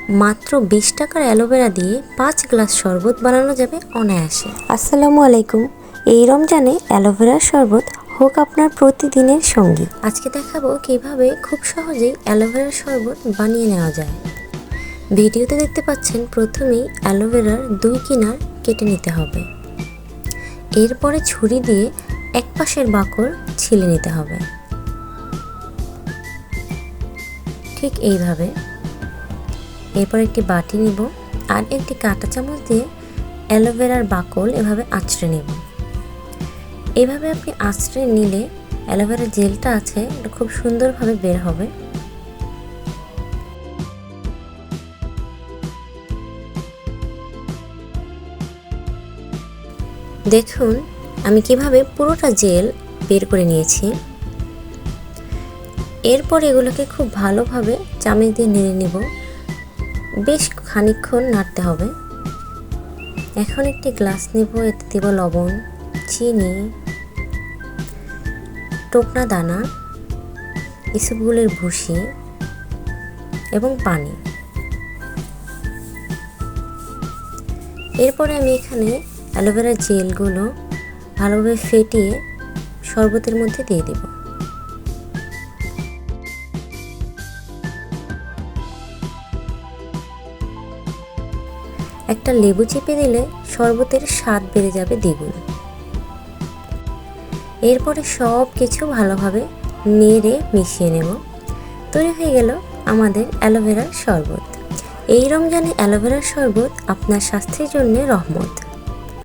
মাত্র 20 টাকার অ্যালোভেরা দিয়ে 5 গ্লাস শরবত বানানো যাবে অনায়াসে। আসসালামু আলাইকুম। এই রমজানে অ্যালোভেরার শরবত হোক আপনার প্রতিদিনের সঙ্গী। আজকে দেখাবো কিভাবে খুব সহজেই অ্যালোভেরার শরবত বানিয়ে নেওয়া যায়। ভিডিওতে দেখতে পাচ্ছেন প্রথমেই অ্যালোভেরার 2 কিনার কেটে নিতে হবে। এরপরে ছুরি দিয়ে এক পাশের বাকল ছিলে নিতে হবে, ঠিক এইভাবে। এরপর একটি বাটি নিব আর একটি কাঁটা চামচ দিয়ে অ্যালোভেরার বাকল এভাবে আঁচড়ে নেব। এভাবে আপনি আঁচড়ে নিলে অ্যালোভেরার জেলটা আছে এটা খুব সুন্দরভাবে বের হবে। দেখুন আমি কিভাবে পুরোটা জেল বের করে নিয়েছি। এরপর এগুলোকে খুব ভালোভাবে চামচ দিয়ে নেড়ে নেব, বেশ খানিকক্ষণ নাড়তে হবে। এখন একটি গ্লাস নেব, এতে দেব লবণ, চিনি, টোকনা দানা, ইসবগুলের ভুসি এবং পানি। এরপরে আমি এখানে অ্যালোভেরার জেলগুলো ভালোভাবে ফেটিয়ে শরবতের মধ্যে দিয়ে দেব। একটা লেবু চিপে দিলে শরবতের স্বাদ বেড়ে যাবে দ্বিগুণ। এরপরে সব কিছু ভালোভাবে নেড়ে মিশিয়ে নেব। তৈরি হয়ে গেল আমাদের অ্যালোভেরার শরবত। এই রমজানে অ্যালোভেরার শরবত আপনার স্বাস্থ্যের জন্য রহমত।